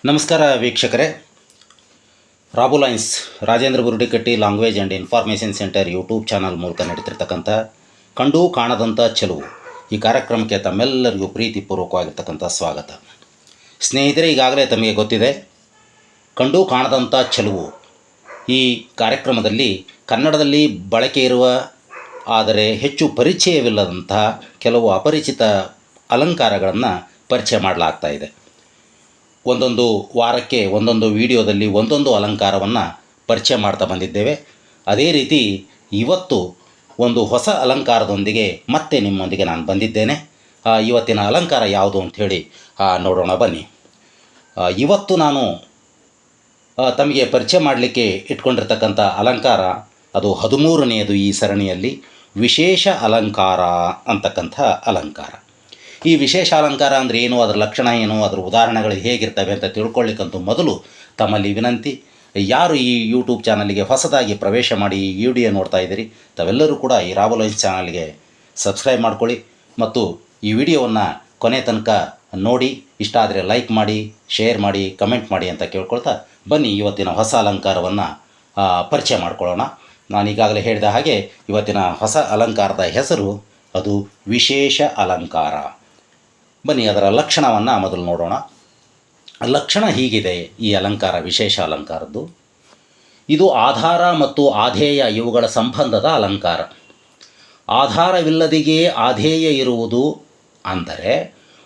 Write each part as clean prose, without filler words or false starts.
ನಮಸ್ಕಾರ ವೀಕ್ಷಕರೇ. ರಾಬುಲೈನ್ಸ್ Rajendra Burudikatti language and information centre YouTube channel ಮೂಲಕ ನಡೀತಿರ್ತಕ್ಕಂಥ ಕಂಡು ಕಾಣದಂಥ ಚೆಲುವು ಈ ಕಾರ್ಯಕ್ರಮಕ್ಕೆ ತಮ್ಮೆಲ್ಲರಿಗೂ ಪ್ರೀತಿಪೂರ್ವಕವಾಗಿರ್ತಕ್ಕಂಥ ಸ್ವಾಗತ. ಸ್ನೇಹಿತರೆ, ಈಗಾಗಲೇ ತಮಗೆ ಗೊತ್ತಿದೆ, ಕಂಡು ಕಾಣದಂಥ ಚೆಲುವು ಈ ಕಾರ್ಯಕ್ರಮದಲ್ಲಿ ಕನ್ನಡದಲ್ಲಿ ಬಳಕೆ ಇರುವ ಆದರೆ ಹೆಚ್ಚು ಪರಿಚಯವಿಲ್ಲದಂತಹ ಕೆಲವು ಅಪರಿಚಿತ ಅಲಂಕಾರಗಳನ್ನು ಪರಿಚಯ ಮಾಡಲಾಗ್ತಾ ಇದೆ. ಒಂದೊಂದು ವಾರಕ್ಕೆ ಒಂದೊಂದು ವಿಡಿಯೋದಲ್ಲಿ ಒಂದೊಂದು ಅಲಂಕಾರವನ್ನು ಪರಿಚಯ ಮಾಡ್ತಾ ಬಂದಿದ್ದೇವೆ. ಅದೇ ರೀತಿ ಇವತ್ತು ಒಂದು ಹೊಸ ಅಲಂಕಾರದೊಂದಿಗೆ ಮತ್ತೆ ನಿಮ್ಮೊಂದಿಗೆ ನಾನು ಬಂದಿದ್ದೇನೆ. ಇವತ್ತಿನ ಅಲಂಕಾರ ಯಾವುದು ಅಂಥೇಳಿ ನೋಡೋಣ ಬನ್ನಿ. ಇವತ್ತು ನಾನು ತಮಗೆ ಪರಿಚಯ ಮಾಡಲಿಕ್ಕೆ ಇಟ್ಕೊಂಡಿರ್ತಕ್ಕಂಥ ಅಲಂಕಾರ ಅದು 13ನೇದು ಈ ಸರಣಿಯಲ್ಲಿ, ವಿಶೇಷ ಅಲಂಕಾರ ಅಂತಕ್ಕಂಥ ಅಲಂಕಾರ. ಈ ವಿಶೇಷ ಅಲಂಕಾರ ಅಂದರೆ ಏನು, ಅದರ ಲಕ್ಷಣ ಏನು, ಅದರ ಉದಾಹರಣೆಗಳು ಹೇಗಿರ್ತವೆ ಅಂತ ತಿಳ್ಕೊಳ್ಳಿಕ್ಕಂತೂ ಮೊದಲು ತಮ್ಮಲ್ಲಿ ವಿನಂತಿ, ಯಾರು ಈ ಯೂಟ್ಯೂಬ್ ಚಾನಲ್ಗೆ ಹೊಸದಾಗಿ ಪ್ರವೇಶ ಮಾಡಿ ಈ ವಿಡಿಯೋ ನೋಡ್ತಾ ಇದ್ದೀರಿ ತಾವೆಲ್ಲರೂ ಕೂಡ ಈ ರಾಬುಲೈನ್ಸ್ ಚಾನಲ್ಗೆ ಸಬ್ಸ್ಕ್ರೈಬ್ ಮಾಡ್ಕೊಳ್ಳಿ ಮತ್ತು ಈ ವಿಡಿಯೋವನ್ನು ಕೊನೆ ತನಕ ನೋಡಿ, ಇಷ್ಟ ಆದರೆ ಲೈಕ್ ಮಾಡಿ, ಶೇರ್ ಮಾಡಿ, ಕಮೆಂಟ್ ಮಾಡಿ ಅಂತ ಕೇಳ್ಕೊಳ್ತಾ ಬನ್ನಿ ಇವತ್ತಿನ ಹೊಸ ಅಲಂಕಾರವನ್ನು ಪರಿಚಯ ಮಾಡ್ಕೊಳ್ಳೋಣ. ನಾನು ಈಗಾಗಲೇ ಹೇಳಿದ ಹಾಗೆ ಇವತ್ತಿನ ಹೊಸ ಅಲಂಕಾರದ ಹೆಸರು ಅದು ವಿಶೇಷ ಅಲಂಕಾರ. ಬನ್ನಿ ಅದರ ಲಕ್ಷಣವನ್ನು ಮೊದಲು ನೋಡೋಣ. ಲಕ್ಷಣ ಹೀಗಿದೆ ಈ ಅಲಂಕಾರ, ವಿಶೇಷ ಅಲಂಕಾರದ್ದು. ಇದು ಆಧಾರ ಮತ್ತು ಆಧೇಯ ಇವುಗಳ ಸಂಬಂಧದ ಅಲಂಕಾರ. ಆಧಾರವಿಲ್ಲದಿಗೆ ಆಧೇಯ ಇರುವುದು ಅಂದರೆ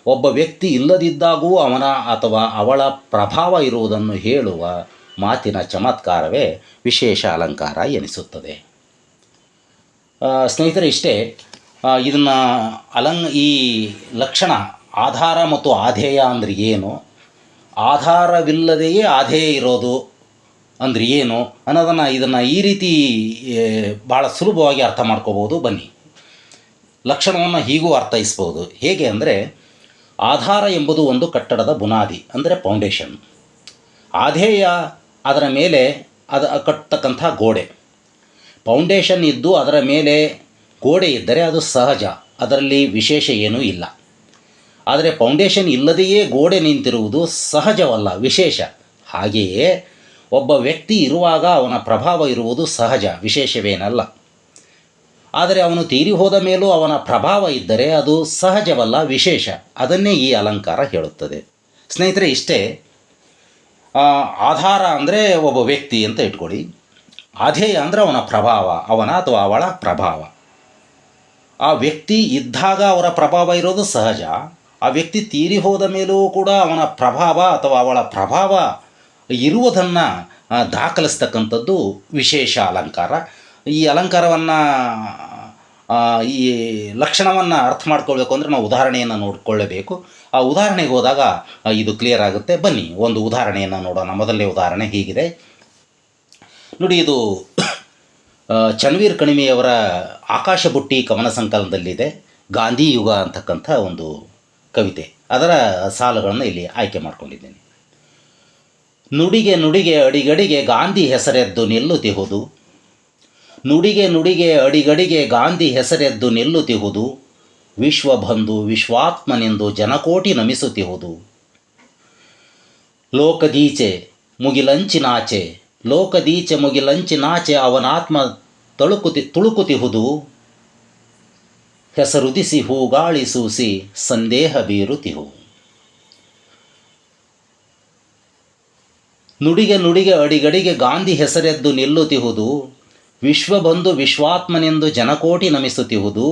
ಒಬ್ಬ ವ್ಯಕ್ತಿ ಇಲ್ಲದಿದ್ದಾಗೂ ಅವನ ಅಥವಾ ಅವಳ ಪ್ರಭಾವ ಇರುವುದನ್ನು ಹೇಳುವ ಮಾತಿನ ಚಮತ್ಕಾರವೇ ವಿಶೇಷ ಅಲಂಕಾರ ಎನಿಸುತ್ತದೆ. ಸ್ನೇಹಿತರೆ, ಇಷ್ಟೇ. ಇದನ್ನು ಈ ಲಕ್ಷಣ ಆಧಾರ ಮತ್ತು ಆಧೇಯ ಅಂದರೆ ಏನು, ಆಧಾರವಿಲ್ಲದೆಯೇ ಆಧೇಯ ಇರೋದು ಅಂದರೆ ಏನು ಅನ್ನೋದನ್ನು ಇದನ್ನು ಈ ರೀತಿ ಭಾಳ ಸುಲಭವಾಗಿ ಅರ್ಥ ಮಾಡ್ಕೋಬೋದು. ಬನ್ನಿ, ಲಕ್ಷಣವನ್ನು ಹೀಗೂ ಅರ್ಥೈಸ್ಬೋದು. ಹೇಗೆ ಅಂದರೆ, ಆಧಾರ ಎಂಬುದು ಒಂದು ಕಟ್ಟಡದ ಬುನಾದಿ ಅಂದರೆ ಫೌಂಡೇಶನ್. ಆಧೇಯ ಅದರ ಮೇಲೆ ಕಟ್ಟತಕ್ಕಂಥ ಗೋಡೆ. ಫೌಂಡೇಶನ್ ಇದ್ದು ಅದರ ಮೇಲೆ ಗೋಡೆ ಇದ್ದರೆ ಅದು ಸಹಜ, ಅದರಲ್ಲಿ ವಿಶೇಷ ಏನೂ ಇಲ್ಲ. ಆದರೆ ಫೌಂಡೇಶನ್ ಇಲ್ಲದೆಯೇ ಗೋಡೆ ನಿಂತಿರುವುದು ಸಹಜವಲ್ಲ, ವಿಶೇಷ. ಹಾಗೆಯೇ ಒಬ್ಬ ವ್ಯಕ್ತಿ ಇರುವಾಗ ಅವನ ಪ್ರಭಾವ ಇರುವುದು ಸಹಜ, ವಿಶೇಷವೇನಲ್ಲ. ಆದರೆ ಅವನು ತೀರಿ ಹೋದ ಮೇಲೂ ಅವನ ಪ್ರಭಾವ ಇದ್ದರೆ ಅದು ಸಹಜವಲ್ಲ, ವಿಶೇಷ. ಅದನ್ನೇ ಈ ಅಲಂಕಾರ ಹೇಳುತ್ತದೆ. ಸ್ನೇಹಿತರೆ, ಇಷ್ಟೇ. ಆಧಾರ ಅಂದರೆ ಒಬ್ಬ ವ್ಯಕ್ತಿ ಅಂತ ಇಟ್ಕೊಳ್ಳಿ, ಆಧೇಯ ಅಂದರೆ ಅವನ ಪ್ರಭಾವ, ಅವನ ಅಥವಾ ಅವಳ ಪ್ರಭಾವ. ಆ ವ್ಯಕ್ತಿ ಇದ್ದಾಗ ಅವರ ಪ್ರಭಾವ ಇರೋದು ಸಹಜ. ಆ ವ್ಯಕ್ತಿ ತೀರಿ ಹೋದ ಮೇಲೂ ಕೂಡ ಅವನ ಪ್ರಭಾವ ಅಥವಾ ಅವಳ ಪ್ರಭಾವ ಇರುವುದನ್ನು ದಾಖಲಿಸ್ತಕ್ಕಂಥದ್ದು ವಿಶೇಷ ಅಲಂಕಾರ. ಈ ಅಲಂಕಾರವನ್ನು ಈ ಲಕ್ಷಣವನ್ನು ಅರ್ಥ ಮಾಡ್ಕೊಳ್ಬೇಕು ಅಂದರೆ ನಾವು ಉದಾಹರಣೆಯನ್ನು ನೋಡಿಕೊಳ್ಳಬೇಕು. ಆ ಉದಾಹರಣೆಗೆ ಹೋದಾಗ ಇದು ಕ್ಲಿಯರ್ ಆಗುತ್ತೆ. ಬನ್ನಿ ಒಂದು ಉದಾಹರಣೆಯನ್ನು ನೋಡೋಣ. ಮೊದಲನೇ ಉದಾಹರಣೆ ಹೀಗಿದೆ ನೋಡಿ. ಇದು ಚನ್ವೀರ್ ಕಣಿವೆಯವರ ಆಕಾಶಬುಟ್ಟಿ ಕವನ ಸಂಕಲನದಲ್ಲಿದೆ ಗಾಂಧಿ ಯುಗ ಅಂತಕ್ಕಂಥ ಒಂದು ಕವಿತೆ. ಅದರ ಸಾಲುಗಳನ್ನು ಇಲ್ಲಿ ಆಯ್ಕೆ ಮಾಡ್ಕೊಂಡಿದ್ದೇನೆ. ನುಡಿಗೆ ನುಡಿಗೆ ಅಡಿಗಡಿಗೆ ಗಾಂಧಿ ಹೆಸರೆದ್ದು ನಿಲ್ಲುತ್ತಿಹುದು, ನುಡಿಗೆ ನುಡಿಗೆ ಅಡಿಗಡಿಗೆ ಗಾಂಧಿ ಹೆಸರೆದ್ದು ನಿಲ್ಲುತ್ತಿಹುದು, ವಿಶ್ವಬಂಧು ವಿಶ್ವಾತ್ಮನೆಂದು ಜನಕೋಟಿ ನಮಿಸುತ್ತಿಹುದು. ಲೋಕದೀಚೆ ಮುಗಿಲಂಚಿನಾಚೆ, ಲೋಕದೀಚೆ ಮುಗಿಲಂಚಿನಾಚೆ ಅವನಾತ್ಮ ತುಳುಕುತಿಹುದು, ಹೆಸರುದಿಸಿ ಹೂಗಾಳಿ ಸೂಸಿ ಸಂದೇಹ ಬೀರುತಿಹು. ನುಡಿಗೆ ನುಡಿಗೆ ಅಡಿಗಡಿಗೆ ಗಾಂಧಿ ಹೆಸರೆದ್ದು ನಿಲ್ಲುತ್ತಿಹುದು, ವಿಶ್ವಬಂಧು ವಿಶ್ವಾತ್ಮನೆಂದು ಜನಕೋಟಿ ನಮಿಸುತ್ತಿಹುದು,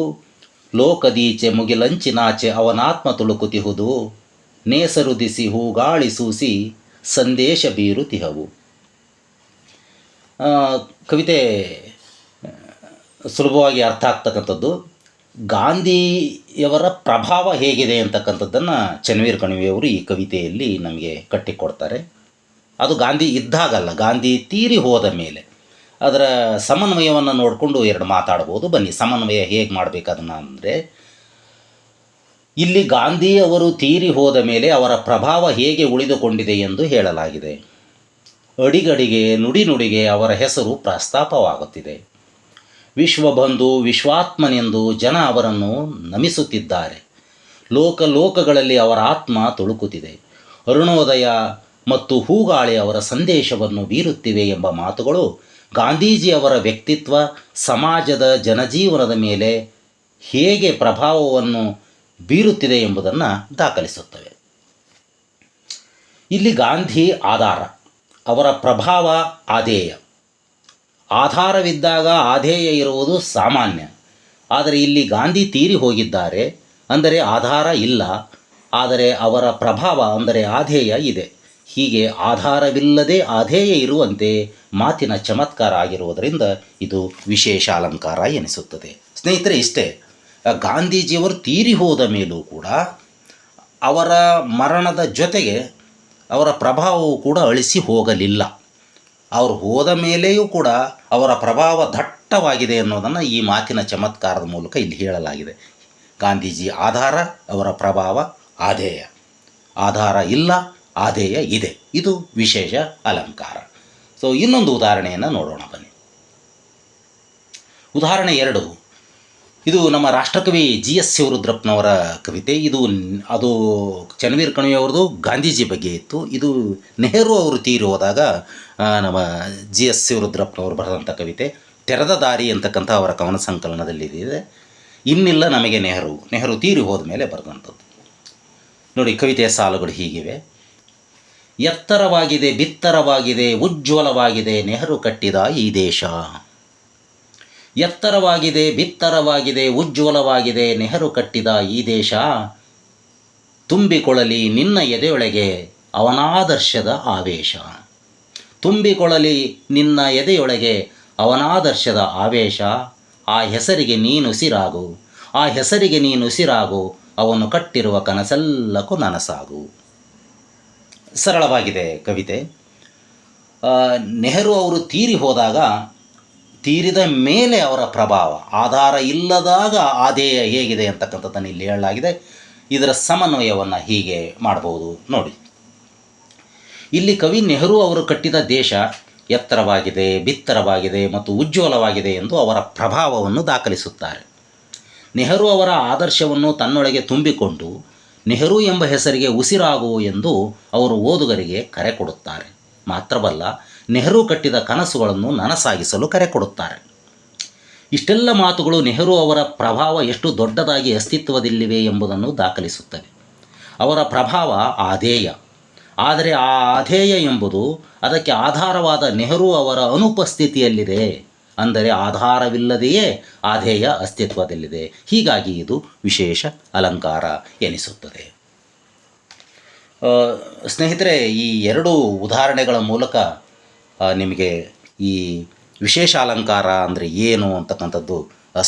ಲೋಕದೀಚೆ ಮುಗಿಲಂಚಿನಾಚೆ ಅವನಾತ್ಮ ತುಳುಕುತಿಹುದು, ನೇಸರುದಿಸಿ ಹೂಗಾಳಿ ಸೂಸಿ ಸಂದೇಶ ಬೀರುತಿಹವು. ಕವಿತೆ ಸುಲಭವಾಗಿ ಅರ್ಥ ಆಗ್ತಕ್ಕಂಥದ್ದು. ಗಾಂಧಿಯವರ ಪ್ರಭಾವ ಹೇಗಿದೆ ಅಂತಕ್ಕಂಥದ್ದನ್ನು ಚನ್ವೀರ್ ಕಣಿವೆಯವರು ಈ ಕವಿತೆಯಲ್ಲಿ ನಮಗೆ ಕಟ್ಟಿಕೊಡ್ತಾರೆ. ಅದು ಗಾಂಧಿ ಇದ್ದಾಗಲ್ಲ, ಗಾಂಧಿ ತೀರಿ ಹೋದ ಮೇಲೆ. ಅದರ ಸಮನ್ವಯವನ್ನು ನೋಡಿಕೊಂಡು ಎರಡು ಮಾತಾಡ್ಬೋದು. ಬನ್ನಿ, ಸಮನ್ವಯ ಹೇಗೆ ಮಾಡಬೇಕು ಅದನ್ನು ಅಂದರೆ, ಇಲ್ಲಿ ಗಾಂಧಿ ಅವರು ತೀರಿ ಹೋದ ಮೇಲೆ ಅವರ ಪ್ರಭಾವ ಹೇಗೆ ಉಳಿದುಕೊಂಡಿದೆ ಎಂದು ಹೇಳಲಾಗಿದೆ. ಅಡಿಗಡಿಗೆ ನುಡಿ ನುಡಿಗೆ ಅವರ ಹೆಸರು ಪ್ರಸ್ತಾಪವಾಗುತ್ತಿದೆ. ವಿಶ್ವಬಂಧು ವಿಶ್ವಾತ್ಮನೆಂದು ಜನ ಅವರನ್ನು ನಮಿಸುತ್ತಿದ್ದಾರೆ. ಲೋಕಗಳಲ್ಲಿ ಅವರ ಆತ್ಮ ತುಳುಕುತ್ತಿದೆ. ಅರುಣೋದಯ ಮತ್ತು ಹೂಗಾಳಿ ಅವರ ಸಂದೇಶವನ್ನು ಬೀರುತ್ತಿವೆ ಎಂಬ ಮಾತುಗಳು ಗಾಂಧೀಜಿಯವರ ವ್ಯಕ್ತಿತ್ವ, ಸಮಾಜದ ಜನಜೀವನದ ಮೇಲೆ ಹೇಗೆ ಪ್ರಭಾವವನ್ನು ಬೀರುತ್ತಿದೆ ಎಂಬುದನ್ನು ದಾಖಲಿಸುತ್ತವೆ. ಇಲ್ಲಿ ಗಾಂಧಿ ಆಧಾರ, ಅವರ ಪ್ರಭಾವ ಆಧೇಯ. ಆಧಾರವಿದ್ದಾಗ ಆಧೇಯ ಇರುವುದು ಸಾಮಾನ್ಯ. ಆದರೆ ಇಲ್ಲಿ ಗಾಂಧಿ ತೀರಿ ಹೋಗಿದ್ದಾರೆ, ಅಂದರೆ ಆಧಾರ ಇಲ್ಲ, ಆದರೆ ಅವರ ಪ್ರಭಾವ ಅಂದರೆ ಆಧೇಯ ಇದೆ. ಹೀಗೆ ಆಧಾರವಿಲ್ಲದೆ ಆಧೇಯ ಇರುವಂತೆ ಮಾತಿನ ಚಮತ್ಕಾರ ಆಗಿರುವುದರಿಂದ ಇದು ವಿಶೇಷ ಅಲಂಕಾರ ಎನಿಸುತ್ತದೆ. ಸ್ನೇಹಿತರೆ, ಇಷ್ಟೇ, ಗಾಂಧೀಜಿಯವರು ತೀರಿ ಹೋದ ಮೇಲೂ ಕೂಡ ಅವರ ಮರಣದ ಜೊತೆಗೆ ಅವರ ಪ್ರಭಾವವು ಕೂಡ ಅಳಿಸಿ ಹೋಗಲಿಲ್ಲ. ಅವರು ಹೋದ ಮೇಲೆಯೂ ಕೂಡ ಅವರ ಪ್ರಭಾವ ದಟ್ಟವಾಗಿದೆ ಅನ್ನೋದನ್ನು ಈ ಮಾತಿನ ಚಮತ್ಕಾರದ ಮೂಲಕ ಇಲ್ಲಿ ಹೇಳಲಾಗಿದೆ. ಗಾಂಧೀಜಿ ಆಧಾರ, ಅವರ ಪ್ರಭಾವ ಆಧೇಯ. ಆಧಾರ ಇಲ್ಲ, ಆಧೇಯ ಇದೆ. ಇದು ವಿಶೇಷ ಅಲಂಕಾರ. ಸೊ ಇನ್ನೊಂದು ಉದಾಹರಣೆಯನ್ನು ನೋಡೋಣ ಬನ್ನಿ. ಉದಾಹರಣೆ 2, ಇದು ನಮ್ಮ ರಾಷ್ಟ್ರಕವಿ GS ಶಿವರುದ್ರಪ್ಪನವರ ಕವಿತೆ. ಅದು ಚನ್ನವೀರ ಕಣವಿಯವರದು ಗಾಂಧೀಜಿ ಬಗ್ಗೆ ಇತ್ತು. ಇದು ನೆಹರು ಅವರು ತೀರಿ ಹೋದಾಗ ನಮ್ಮ GS ಶಿವರುದ್ರಪ್ಪನವರು ಬರೆದಂಥ ಕವಿತೆ. ತೆರೆದ ದಾರಿ ಅಂತಕ್ಕಂಥ ಅವರ ಕವನ ಸಂಕಲನದಲ್ಲಿದೆ. ಇನ್ನಿಲ್ಲ ನಮಗೆ ನೆಹರು ತೀರಿ ಹೋದ ಮೇಲೆ ಬರೆದಂಥದ್ದು. ನೋಡಿ, ಕವಿತೆಯ ಸಾಲುಗಳು ಹೀಗಿವೆ. ಎತ್ತರವಾಗಿದೆ, ಬಿತ್ತರವಾಗಿದೆ, ಉಜ್ವಲವಾಗಿದೆ ನೆಹರು ಕಟ್ಟಿದ ಈ ದೇಶ. ಎತ್ತರವಾಗಿದೆ, ಬಿತ್ತರವಾಗಿದೆ, ಉಜ್ವಲವಾಗಿದೆ ನೆಹರು ಕಟ್ಟಿದ ಈ ದೇಶ. ತುಂಬಿಕೊಳ್ಳಲಿ ನಿನ್ನ ಎದೆಯೊಳಗೆ ಅವನಾದರ್ಶದ ಆವೇಶ. ತುಂಬಿಕೊಳ್ಳಲಿ ನಿನ್ನ ಎದೆಯೊಳಗೆ ಅವನಾದರ್ಶದ ಆವೇಶ. ಆ ಹೆಸರಿಗೆ ನೀನುಸಿರಾಗು, ಆ ಹೆಸರಿಗೆ ನೀನುಸಿರಾಗು, ಅವನು ಕಟ್ಟಿರುವ ಕನಸೆಲ್ಲಕ್ಕೂ ನನಸಾಗು. ಸರಳವಾಗಿದೆ ಕವಿತೆ. ನೆಹರು ಅವರು ತೀರಿದ ಮೇಲೆ ಅವರ ಪ್ರಭಾವ, ಆಧಾರ ಇಲ್ಲದಾಗ ಆಧೇಯ ಹೇಗಿದೆ ಅಂತಕ್ಕಂಥದ್ದನ್ನು ಇಲ್ಲಿ ಹೇಳಲಾಗಿದೆ. ಇದರ ಸಮನ್ವಯವನ್ನು ಹೀಗೆ ಮಾಡಬಹುದು ನೋಡಿ. ಇಲ್ಲಿ ಕವಿ ನೆಹರು ಅವರು ಕಟ್ಟಿದ ದೇಶ ಎತ್ತರವಾಗಿದೆ, ಬಿತ್ತರವಾಗಿದೆ ಮತ್ತು ಉಜ್ವಲವಾಗಿದೆ ಎಂದು ಅವರ ಪ್ರಭಾವವನ್ನು ದಾಖಲಿಸುತ್ತಾರೆ. ನೆಹರು ಅವರ ಆದರ್ಶವನ್ನು ತನ್ನೊಳಗೆ ತುಂಬಿಕೊಂಡು ನೆಹರು ಎಂಬ ಹೆಸರಿಗೆ ಉಸಿರಾಗು ಎಂದು ಅವರು ಓದುಗರಿಗೆ ಕರೆ ಕೊಡುತ್ತಾರೆ. ಮಾತ್ರವಲ್ಲ, ನೆಹರು ಕಟ್ಟಿದ ಕನಸುಗಳನ್ನು ನನಸಾಗಿಸಲು ಕರೆ ಕೊಡುತ್ತಾರೆ. ಇಷ್ಟೆಲ್ಲ ಮಾತುಗಳು ನೆಹರು ಅವರ ಪ್ರಭಾವ ಎಷ್ಟು ದೊಡ್ಡದಾಗಿ ಅಸ್ತಿತ್ವದಲ್ಲಿವೆ ಎಂಬುದನ್ನು ದಾಖಲಿಸುತ್ತವೆ. ಅವರ ಪ್ರಭಾವ ಆಧೇಯ, ಆದರೆ ಆ ಆಧೇಯ ಎಂಬುದು ಅದಕ್ಕೆ ಆಧಾರವಾದ ನೆಹರು ಅವರ ಅನುಪಸ್ಥಿತಿಯಲ್ಲಿದೆ. ಅಂದರೆ ಆಧಾರವಿಲ್ಲದೆಯೇ ಆಧೇಯ ಅಸ್ತಿತ್ವದಲ್ಲಿದೆ. ಹೀಗಾಗಿ ಇದು ವಿಶೇಷ ಅಲಂಕಾರ ಎನಿಸುತ್ತದೆ. ಸ್ನೇಹಿತರೆ, ಈ 2 ಉದಾಹರಣೆಗಳ ಮೂಲಕ ನಿಮಗೆ ಈ ವಿಶೇಷ ಅಲಂಕಾರ ಅಂದರೆ ಏನು ಅಂತಕ್ಕಂಥದ್ದು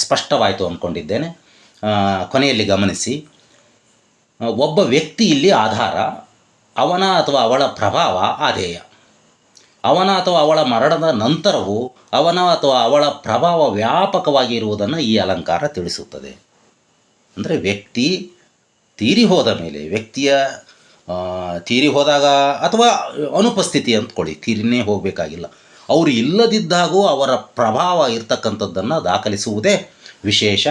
ಸ್ಪಷ್ಟವಾಯಿತು ಅಂದ್ಕೊಂಡಿದ್ದೇನೆ. ಕೊನೆಯಲ್ಲಿ ಗಮನಿಸಿ, ಒಬ್ಬ ವ್ಯಕ್ತಿ ಇಲ್ಲಿ ಆಧಾರ, ಅವನ ಅಥವಾ ಅವಳ ಪ್ರಭಾವ ಆಧೇಯ. ಅವನ ಅಥವಾ ಅವಳ ಮರಣದ ನಂತರವೂ ಅವನ ಅಥವಾ ಅವಳ ಪ್ರಭಾವ ವ್ಯಾಪಕವಾಗಿ ಇರುವುದನ್ನು ಈ ಅಲಂಕಾರ ತಿಳಿಸುತ್ತದೆ. ಅಂದರೆ ವ್ಯಕ್ತಿ ತೀರಿ ಹೋದ ಮೇಲೆ, ತೀರಿ ಹೋದಾಗ ಅಥವಾ ಅನುಪಸ್ಥಿತಿ ಅಂದ್ಕೊಳ್ಳಿ, ತೀರಿನೇ ಹೋಗಬೇಕಾಗಿಲ್ಲ, ಅವರು ಇಲ್ಲದಿದ್ದಾಗೂ ಅವರ ಪ್ರಭಾವ ಇರ್ತಕ್ಕಂಥದ್ದನ್ನು ದಾಖಲಿಸುವುದೇ ವಿಶೇಷ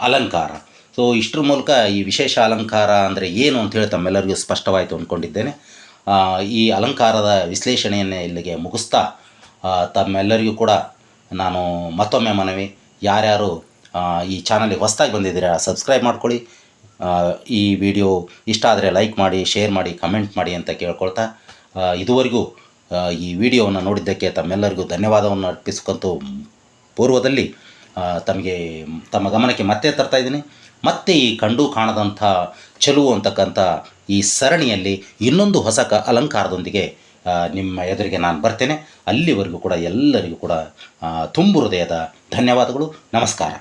ಅಲಂಕಾರ. ಸೊ ಇಷ್ಟರ ಮೂಲಕ ಈ ವಿಶೇಷ ಅಲಂಕಾರ ಅಂದರೆ ಏನು ಅಂಥೇಳಿ ತಮ್ಮೆಲ್ಲರಿಗೂ ಸ್ಪಷ್ಟವಾಯಿತು ಅಂದ್ಕೊಂಡಿದ್ದೇನೆ. ಈ ಅಲಂಕಾರದ ವಿಶ್ಲೇಷಣೆಯನ್ನು ಇಲ್ಲಿಗೆ ಮುಗಿಸ್ತಾ ತಮ್ಮೆಲ್ಲರಿಗೂ ಕೂಡ ನಾನು ಮತ್ತೊಮ್ಮೆ ಮನವಿ, ಯಾರ್ಯಾರು ಈ ಚಾನಲ್ಗೆ ಹೊಸದಾಗಿ ಬಂದಿದ್ದೀರಾ ಸಬ್ಸ್ಕ್ರೈಬ್ ಮಾಡ್ಕೊಳ್ಳಿ. ಈ ವಿಡಿಯೋ ಇಷ್ಟ ಆದರೆ ಲೈಕ್ ಮಾಡಿ, ಶೇರ್ ಮಾಡಿ, ಕಮೆಂಟ್ ಮಾಡಿ ಅಂತ ಕೇಳ್ಕೊಳ್ತಾ, ಇದುವರೆಗೂ ಈ ವಿಡಿಯೋವನ್ನು ನೋಡಿದ್ದಕ್ಕೆ ತಮ್ಮೆಲ್ಲರಿಗೂ ಧನ್ಯವಾದವನ್ನು ಅರ್ಪಿಸ್ಕೊಂತು ಪೂರ್ವದಲ್ಲಿ ತಮ್ಮ ಗಮನಕ್ಕೆ ಮತ್ತೆ ತರ್ತಾ ಇದ್ದೀನಿ. ಮತ್ತೆ ಈ ಕಂಡು ಕಾಣದಂಥ ಚೆಲುವು ಅಂತಕ್ಕಂಥ ಈ ಸರಣಿಯಲ್ಲಿ ಇನ್ನೊಂದು ಹೊಸ ಅಲಂಕಾರದೊಂದಿಗೆ ನಿಮ್ಮ ಎದುರಿಗೆ ನಾನು ಬರ್ತೇನೆ. ಅಲ್ಲಿವರೆಗೂ ಕೂಡ ಎಲ್ಲರಿಗೂ ಕೂಡ ತುಂಬು ಹೃದಯದ ಧನ್ಯವಾದಗಳು. ನಮಸ್ಕಾರ.